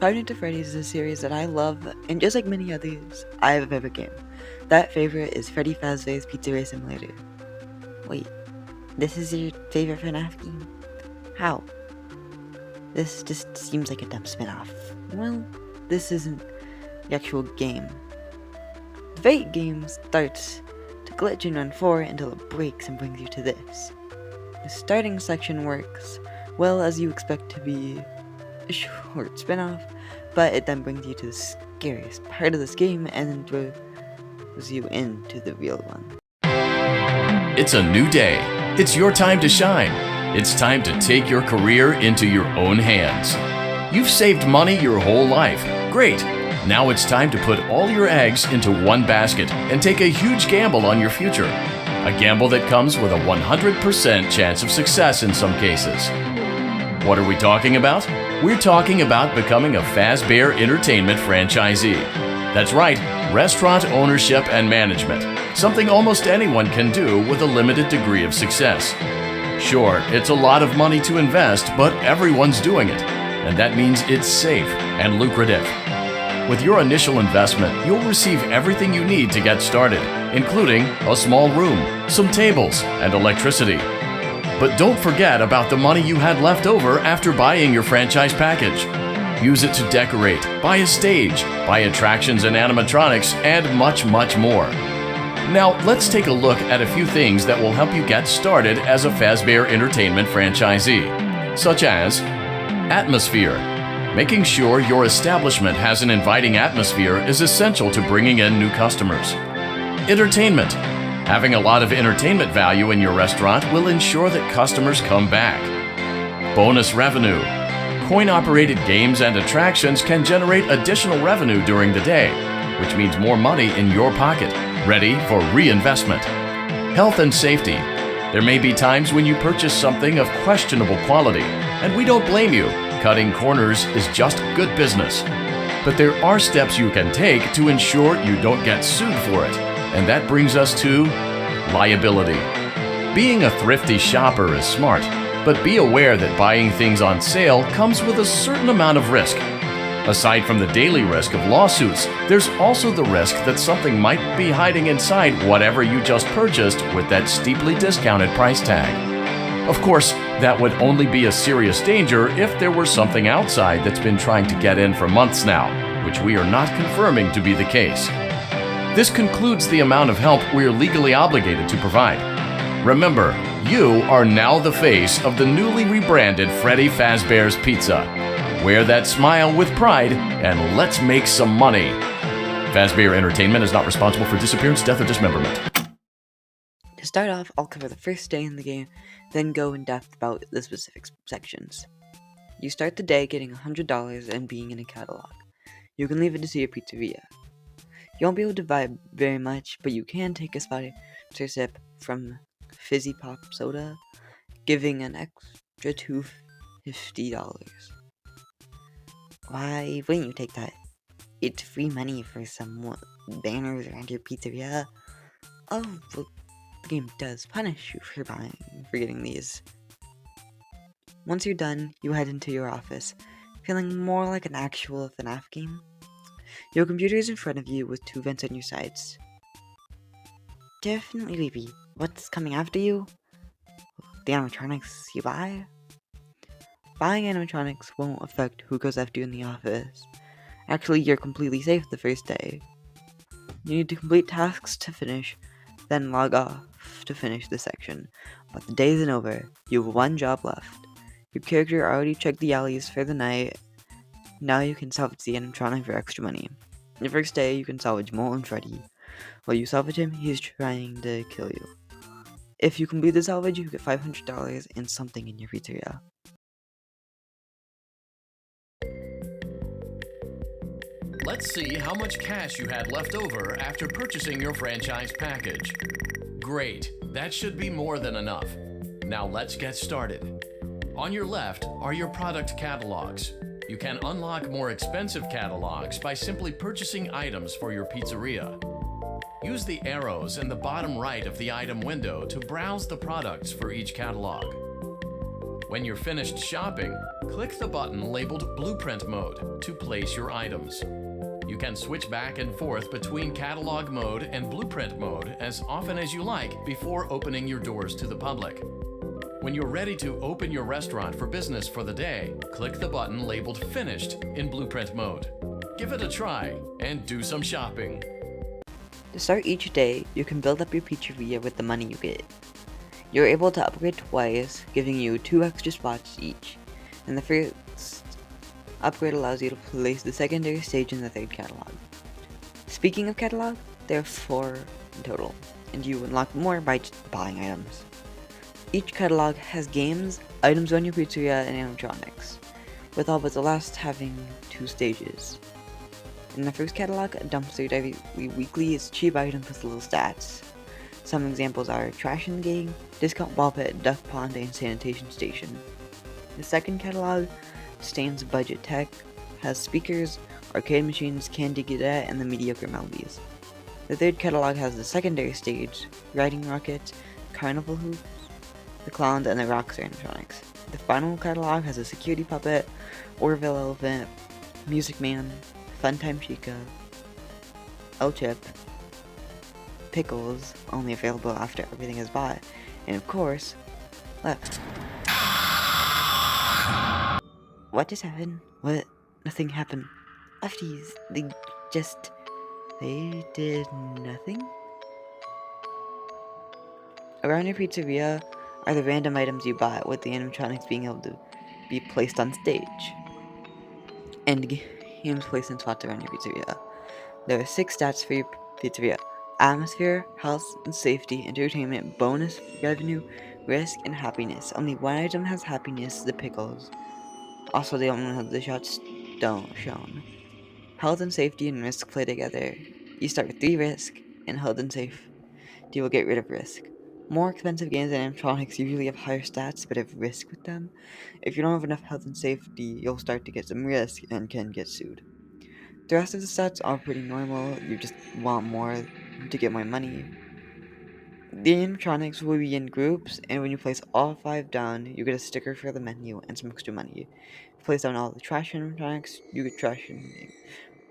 Five Nights at Freddy's is a series that I love, and just like many others, I have a favorite game. That favorite is Freddy Fazbear's Pizzeria Simulator. Wait, this is your favorite FNaF game? How? This just seems like a dumb spin-off. Well, this isn't the actual game. The Fate game starts to glitch and run forward until it breaks and brings you to this. The starting section works well as you expect to be a short spin-off, but it then brings you to the scariest part of this game and then throws you into the real one. It's a new day. It's your time to shine. It's time to take your career into your own hands. You've saved money your whole life. Great. Now it's time to put all your eggs into one basket and take a huge gamble on your future. A gamble that comes with a 100% chance of success in some cases. What are we talking about? We're talking about becoming a Fazbear Entertainment franchisee. That's right, restaurant ownership and management. Something almost anyone can do with a limited degree of success. Sure, it's a lot of money to invest, but everyone's doing it. And that means it's safe and lucrative. With your initial investment, you'll receive everything you need to get started, including a small room, some tables, and electricity. But don't forget about the money you had left over after buying your franchise package. Use it to decorate, buy a stage, buy attractions and animatronics, and much, much more. Now, let's take a look at a few things that will help you get started as a Fazbear Entertainment franchisee, such as atmosphere. Making sure your establishment has an inviting atmosphere is essential to bringing in new customers. Entertainment. Having a lot of entertainment value in your restaurant will ensure that customers come back. Bonus revenue. Coin-operated games and attractions can generate additional revenue during the day, which means more money in your pocket, ready for reinvestment. Health and safety. There may be times when you purchase something of questionable quality, and we don't blame you. Cutting corners is just good business. But there are steps you can take to ensure you don't get sued for it, and that brings us to liability. Being a thrifty shopper is smart, but be aware that buying things on sale comes with a certain amount of risk. Aside from the daily risk of lawsuits, there's also the risk that something might be hiding inside whatever you just purchased with that steeply discounted price tag. Of course, that would only be a serious danger if there were something outside that's been trying to get in for months now, which we are not confirming to be the case. This concludes the amount of help we are legally obligated to provide. Remember, you are now the face of the newly rebranded Freddy Fazbear's Pizza. Wear that smile with pride and let's make some money. Fazbear Entertainment is not responsible for disappearance, death, or dismemberment. To start off, I'll cover the first day in the game, then go in depth about the specific sections. You start the day getting $100 and being in a catalog. You can leave it to see your pizzeria. You won't be able to buy very much, but you can take a sponsor sip from Fizzy Pop Soda, giving an extra $250. Why wouldn't you take that? It's free money for some banners around your pizzeria. Oh, well, the game does punish you for getting these. Once you're done, you head into your office, feeling more like an actual FNaF game. Your computer is in front of you with two vents on your sides. Definitely creepy. What's coming after you? The animatronics you buy? Buying animatronics won't affect who goes after you in the office. Actually, you're completely safe the first day. You need to complete tasks to finish, then log off to finish the section. But the day isn't over. You have one job left. Your character already checked the alleys for the night. Now you can salvage the animatronic for extra money. The first day, you can salvage Molten Freddy. While you salvage him, he's trying to kill you. If you complete the salvage, you get $500 and something in your pizzeria. Let's see how much cash you had left over after purchasing your franchise package. Great, that should be more than enough. Now let's get started. On your left are your product catalogs. You can unlock more expensive catalogs by simply purchasing items for your pizzeria. Use the arrows in the bottom right of the item window to browse the products for each catalog. When you're finished shopping, click the button labeled Blueprint Mode to place your items. You can switch back and forth between Catalog Mode and Blueprint Mode as often as you like before opening your doors to the public. When you're ready to open your restaurant for business for the day, click the button labeled Finished in Blueprint Mode. Give it a try and do some shopping. To start each day, you can build up your pizzeria with the money you get. You're able to upgrade twice, giving you 2 extra spots each, and the first upgrade allows you to place the secondary stage in the third catalog. Speaking of catalog, there are 4 in total, and you unlock more by just buying items. Each catalog has games, items on your pizzeria, and animatronics, with all but the last having 2 stages. In the first catalog, a dumpster dive weekly is cheap items with little stats. Some examples are Trash in the Game, Discount Ball Pit, Duck Pond, and Sanitation Station. The second catalog, Stan's Budget Tech, has speakers, arcade machines, candy cadet, and the mediocre melodies. The third catalog has the secondary stage, Riding Rockets, Carnival Hoops, the Clowns, and the Rockstar animatronics. The final catalog has a Security Puppet, Orville Elephant, Music Man, Funtime Chica, El Chip, Pickles, only available after everything is bought, and of course, What just happened? What? Nothing happened. Lefties, they did nothing? Around your pizzeria are the random items you bought, with the animatronics being able to be placed on stage, and games placed in spots around your pizzeria. There are 6 stats for your pizzeria: atmosphere, health and safety, entertainment, bonus, revenue, risk, and happiness. Only one item has happiness, the pickles. Also, they only have the shots shown. Health and safety and risk play together. You start with 3 risk, and health and safety will get rid of risk. More expensive games and animatronics usually have higher stats but have risk with them. If you don't have enough health and safety, you'll start to get some risk and can get sued. The rest of the stats are pretty normal, you just want more to get more money. The animatronics will be in groups, and when you place all 5 down, you get a sticker for the menu and some extra money. If you place down all the trash animatronics, you get trash and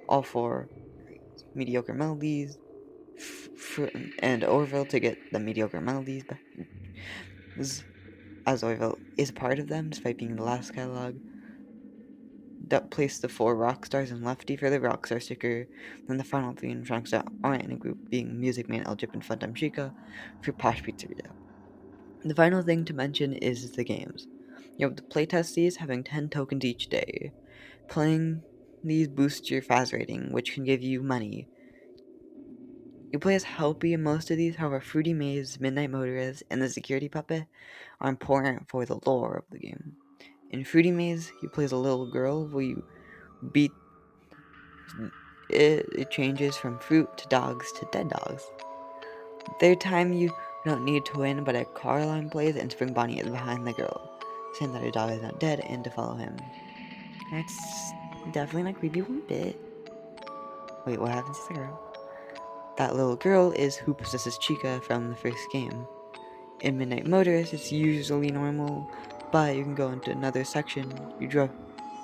all 4 mediocre melodies, and Orville to get the mediocre melodies, as Orville is part of them, despite being the last catalog. That placed the 4 rock stars and Lefty for the rockstar sticker, then the final 3 animatronics that aren't in a group being Music Man, El Jip, and Funtime Chica for Posh Pizzeria. The final thing to mention is the games. You're able to playtest these, having 10 tokens each day. Playing these boosts your Faz rating, which can give you money. You play as Helpy in most of these, however Fruity Maze, Midnight Motorist, and the Security Puppet are important for the lore of the game. In Fruity Maze, you play as a little girl where you beat it changes from fruit to dogs to dead dogs. Third time, you don't need to win, but a car alarm plays and Spring Bonnie is behind the girl, saying that her dog is not dead and to follow him. That's definitely not creepy one bit. Wait, what happens to the girl? That little girl is who possesses Chica from the first game. In Midnight Motorist, it's usually normal, but you can go into another section. You drive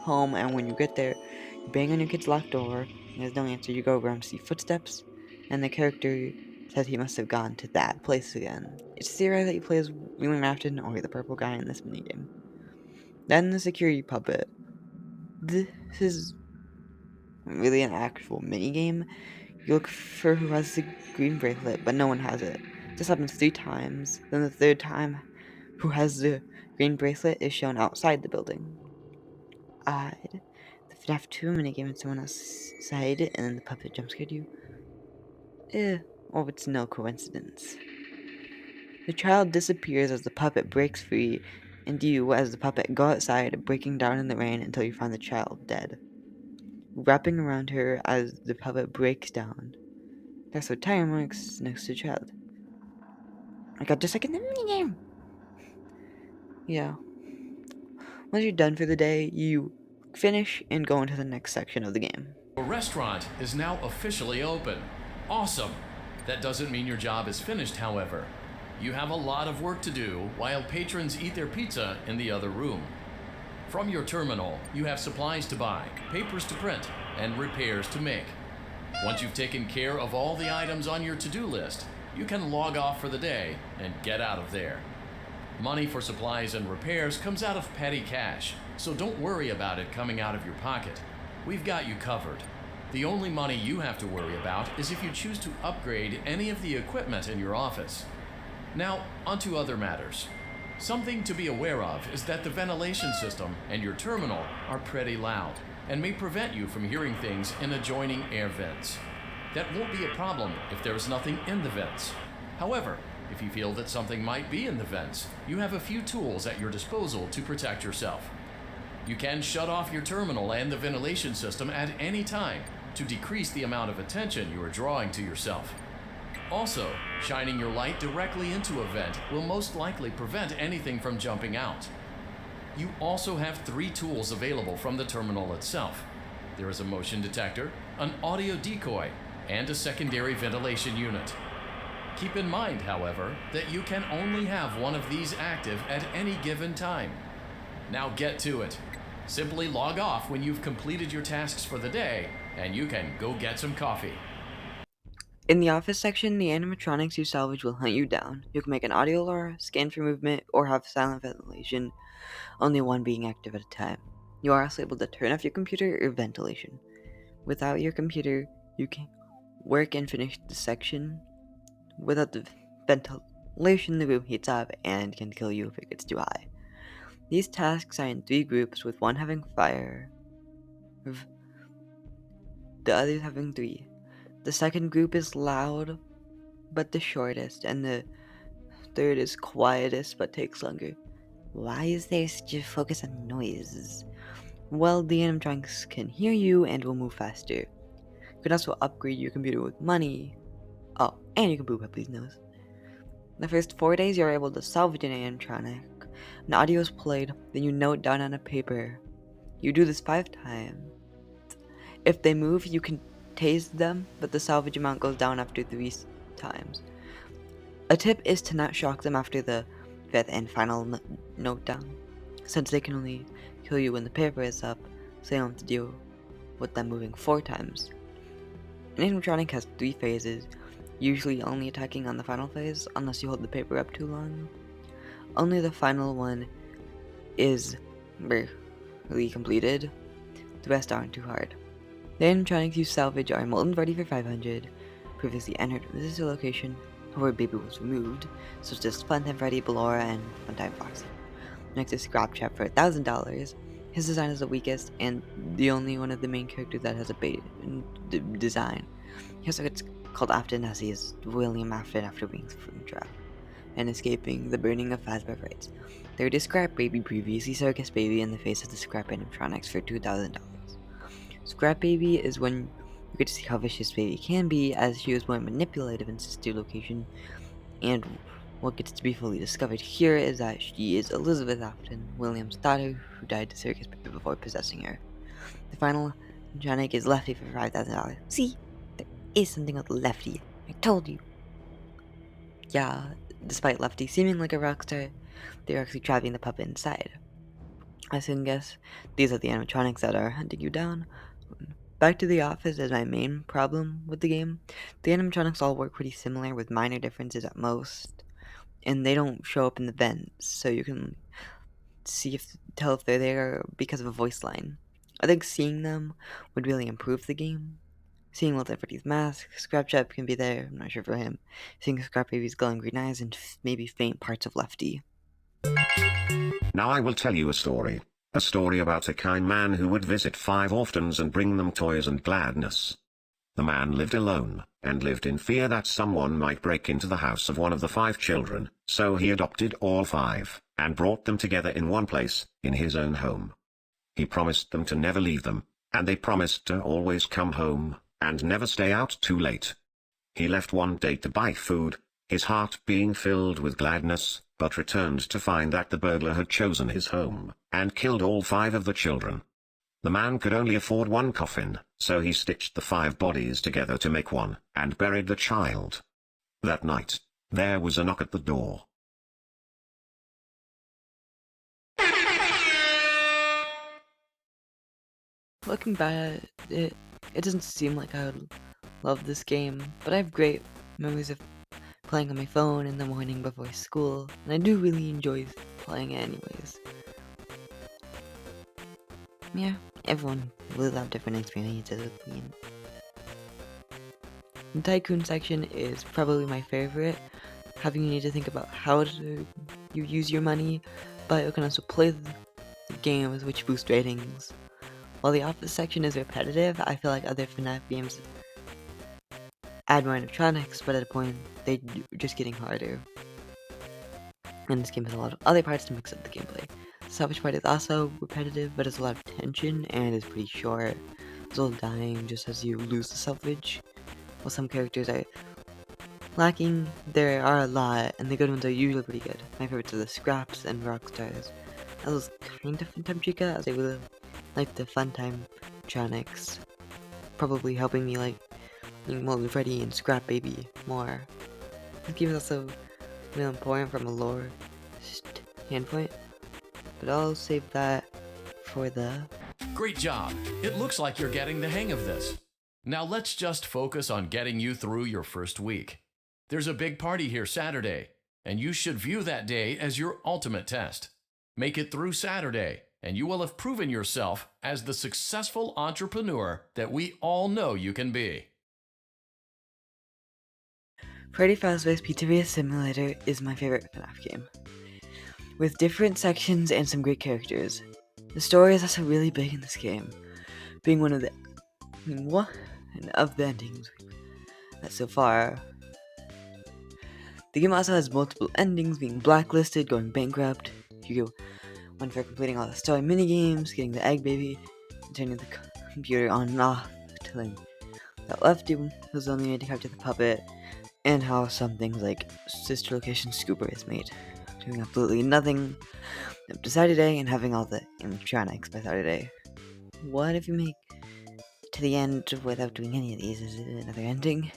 home, and when you get there, you bang on your kid's locked door, and there's no answer. You go around to see footsteps, and the character says he must have gone to that place again. It's theorized that you play as William Afton or the purple guy in this minigame. Then the security puppet. This is really an actual minigame. You look for who has the green bracelet, but no one has it. This happens 3 times. Then the 3rd time, who has the green bracelet is shown outside the building. Odd. The FNaF 2 minigame is someone outside, and then the puppet jumpscared you. It's no coincidence. The child disappears as the puppet breaks free, and you, as the puppet, go outside, breaking down in the rain until you find the child dead. Wrapping around her as the puppet breaks down. There's her tire marks next to the child. I got just like in the minigame. Yeah. Once you're done for the day, you finish and go into the next section of the game. Your restaurant is now officially open. Awesome! That doesn't mean your job is finished, however. You have a lot of work to do while patrons eat their pizza in the other room. From your terminal, you have supplies to buy, papers to print, and repairs to make. Once you've taken care of all the items on your to-do list, you can log off for the day and get out of there. Money for supplies and repairs comes out of petty cash, so don't worry about it coming out of your pocket. We've got you covered. The only money you have to worry about is if you choose to upgrade any of the equipment in your office. Now, onto other matters. Something to be aware of is that the ventilation system and your terminal are pretty loud and may prevent you from hearing things in adjoining air vents. That won't be a problem if there is nothing in the vents. However, if you feel that something might be in the vents, you have a few tools at your disposal to protect yourself. You can shut off your terminal and the ventilation system at any time to decrease the amount of attention you are drawing to yourself. Also, shining your light directly into a vent will most likely prevent anything from jumping out. You also have 3 tools available from the terminal itself. There is a motion detector, an audio decoy, and a secondary ventilation unit. Keep in mind, however, that you can only have one of these active at any given time. Now get to it. Simply log off when you've completed your tasks for the day, and you can go get some coffee. In the office section, the animatronics you salvage will hunt you down. You can make an audio alarm, scan for movement, or have silent ventilation, only one being active at a time. You are also able to turn off your computer or ventilation. Without your computer, you can work and finish the section. Without the ventilation, the room heats up and can kill you if it gets too high. These tasks are in 3 groups, with one having 5, the others having 3. The second group is loud, but the shortest, and the third is quietest, but takes longer. Why is there such a focus on noises? Well, the animatronics can hear you and will move faster. You can also upgrade your computer with money. Oh, and you can poop up these nose. The first 4 days, you're able to salvage an animatronic. An audio is played, then you note down on a paper. You do this 5 times. If they move, you can tase them, but the salvage amount goes down after 3 times. A tip is to not shock them after the 5th and final note down, since they can only kill you when the paper is up, so you don't have to deal with them moving 4 times. An animatronic has 3 phases, usually only attacking on the final phase, unless you hold the paper up too long. Only the final one is barely completed, the rest aren't too hard. The animatronics you salvage are Molten Freddy for 500, previously entered a visitor location, however baby was removed, such as Funtime Freddy, Ballora, and Funtime Foxy. Next is Scrap Trap for $1,000. His design is the weakest, and the only one of the main characters that has a bait design. He also gets called Afton as he is William Afton after being from trap and escaping the burning of Fazbear Frights. Third is Scrap Baby, previously Circus Baby, in the face of the Scrap animatronics for $2,000. Scrap Baby is when you get to see how vicious Baby can be, as she was more manipulative in Sister Location, and what gets to be fully discovered here is that she is Elizabeth Afton, William's daughter, who died to Circus Baby before possessing her. The final animatronic is Lefty for $5,000. See? There is something with Lefty. I told you. Yeah, despite Lefty seeming like a rock star, they're actually trapping the puppet inside. As you can guess, these are the animatronics that are hunting you down. Back to the office is my main problem with the game. The animatronics all work pretty similar, with minor differences at most, and they don't show up in the vents, so you can tell if they're there because of a voice line. I think seeing them would really improve the game. Seeing Little Freddy's mask, Scrap Trap can be there, I'm not sure for him. Seeing Scrap Baby's glowing green eyes, and maybe faint parts of Lefty. Now I will tell you a story. A story about a kind man who would visit 5 orphans and bring them toys and gladness. The man lived alone, and lived in fear that someone might break into the house of one of the 5 children, so he adopted all 5, and brought them together in one place, in his own home. He promised them to never leave them, and they promised to always come home, and never stay out too late. He left one day to buy food, his heart being filled with gladness, but returned to find that the burglar had chosen his home, and killed all 5 of the children. The man could only afford one coffin, so he stitched the 5 bodies together to make one, and buried the child. That night, There was a knock at the door. Looking back at it, it doesn't seem like I would love this game, but I have great memories of playing on my phone in the morning before school, and I do really enjoy playing it anyways. Yeah, everyone will have different experiences with the game. The Tycoon section is probably my favorite, having you need to think about how to you use your money, but you can also play the games which boost ratings. While the Office section is repetitive, I feel like other FNaF games add more animatronics, but at a point they're just getting harder. And this game has a lot of other parts to mix up the gameplay. The salvage part is also repetitive, but has a lot of tension and is pretty short. There's a little dying just as you lose the salvage. While some characters are lacking, there are a lot, and the good ones are usually pretty good. My favorites are the Scraps and Rockstars. I was kind of Funtime Chica, as I really like the Funtime Tronics, probably helping me like Molten Freddy and Scrap Baby more. This game is also really important from a lore standpoint, but I'll save that for the... Great job. It looks like you're getting the hang of this. Now let's just focus on getting you through your first week. There's a big party here Saturday, and you should view that day as your ultimate test. Make it through Saturday, and you will have proven yourself as the successful entrepreneur that we all know you can be. Freddy Fazbear's Pizzeria Simulator is my favorite FNaF game, with different sections and some great characters. The story is also really big in this game, being one of the endings so far. The game also has multiple endings, being blacklisted, going bankrupt. You go one for completing all the story minigames, getting the egg baby, and turning the computer on and off, telling that left you was only made to capture the puppet, and how some things like Sister Location Scooper is made, doing absolutely nothing up to Saturday and having all the animatronics by Saturday. What if you make to the end without doing any of these? Is it another ending?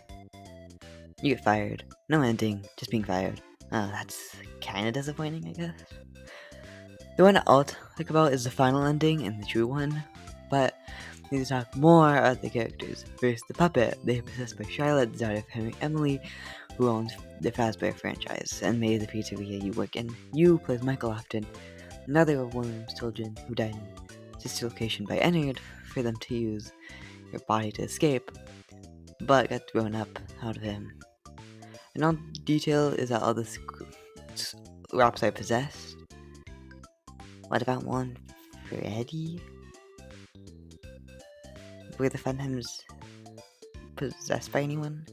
You get fired. No ending, just being fired. Oh, that's kinda disappointing, I guess. The one I'll talk about is the final ending and the true one, but I need to talk more about the characters. First, the puppet. They are possessed by Charlotte, the daughter of Henry Emily, who owns the Fazbear franchise and made the pizzeria you work in. You plays Michael Often, another of William's children who died in Sister Location by Ennard for them to use their body to escape, but got thrown up out of him. And all detail is that all the Scraps are possessed. What about one Freddy? Were the Funtimes possessed by anyone?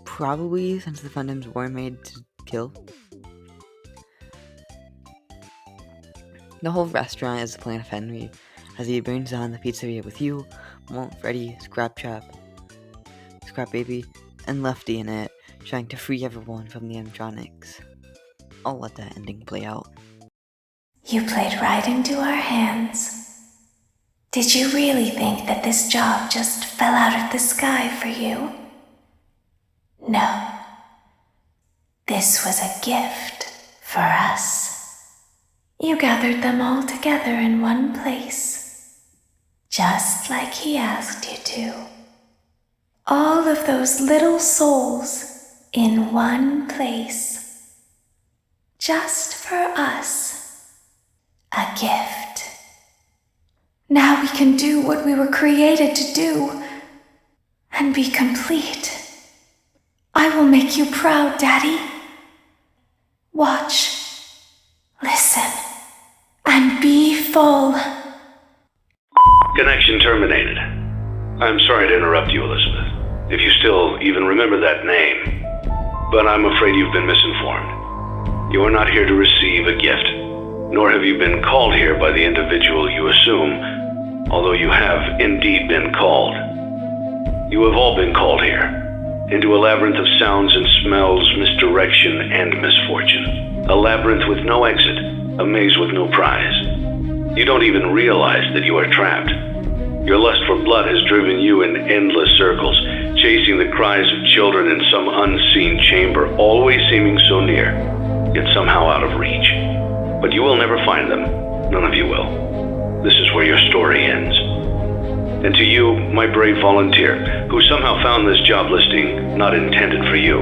Probably, since the Funtimes were made to kill. The whole restaurant is the plan of Henry, as he burns down the pizzeria with you, Molten Freddy, Scrap Baby, and Lefty in it, trying to free everyone from the animatronics. I'll let that ending play out. You played right into our hands. Did you really think that this job just fell out of the sky for you? No. This was a gift for us. You gathered them all together in one place, just like he asked you to. All of those little souls in one place, just for us. A gift. Now we can do what we were created to do, and be complete. I will make you proud, Daddy. Watch, listen, and be full. Connection terminated. I'm sorry to interrupt you, Elizabeth, if you still even remember that name, but I'm afraid you've been misinformed. You are not here to receive a gift, nor have you been called here by the individual you assume, although you have indeed been called. You have all been called here, into a labyrinth of sounds and smells, misdirection and misfortune. A labyrinth with no exit, a maze with no prize. You don't even realize that you are trapped. Your lust for blood has driven you in endless circles, chasing the cries of children in some unseen chamber, always seeming so near, yet somehow out of reach. But you will never find them. None of you will. This is where your story ends. And to you, my brave volunteer, who somehow found this job listing not intended for you.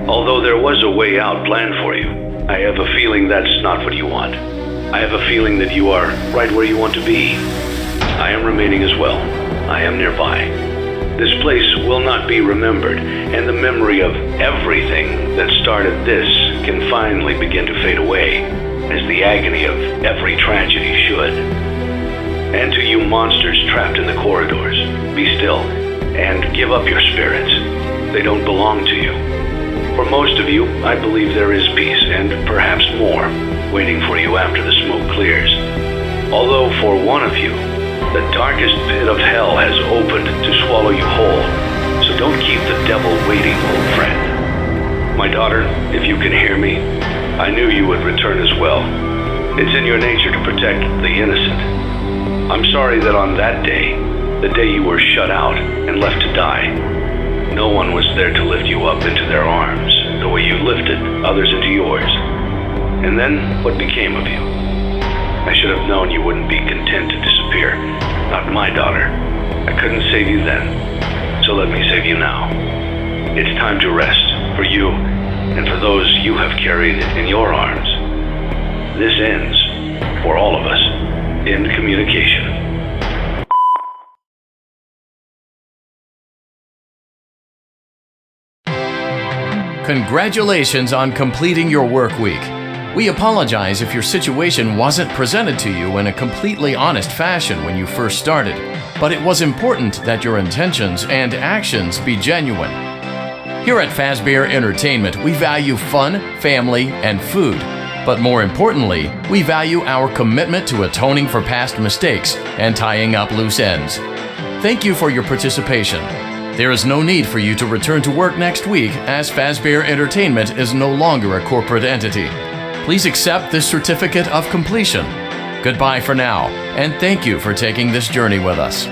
Although there was a way out planned for you, I have a feeling that's not what you want. I have a feeling that you are right where you want to be. I am remaining as well. I am nearby. This place will not be remembered, and the memory of everything that started this can finally begin to fade away, as the agony of every tragedy should. And to you monsters trapped in the corridors, be still, and give up your spirits. They don't belong to you. For most of you, I believe there is peace, and perhaps more, waiting for you after the smoke clears. Although for one of you, the darkest pit of hell has opened to swallow you whole, so don't keep the devil waiting, old friend. My daughter, if you can hear me, I knew you would return as well. It's in your nature to protect the innocent. I'm sorry that on that day, the day you were shut out and left to die, no one was there to lift you up into their arms, the way you lifted others into yours. And then, what became of you? I should have known you wouldn't be content to disappear. Not my daughter. I couldn't save you then, so let me save you now. It's time to rest, for you, and for those you have carried in your arms. This ends, for all of us, in communication. Congratulations on completing your work week. We apologize if your situation wasn't presented to you in a completely honest fashion when you first started, but it was important that your intentions and actions be genuine. Here at Fazbear Entertainment, we value fun, family, and food. But more importantly, we value our commitment to atoning for past mistakes and tying up loose ends. Thank you for your participation. There is no need for you to return to work next week, as Fazbear Entertainment is no longer a corporate entity. Please accept this certificate of completion. Goodbye for now, and thank you for taking this journey with us.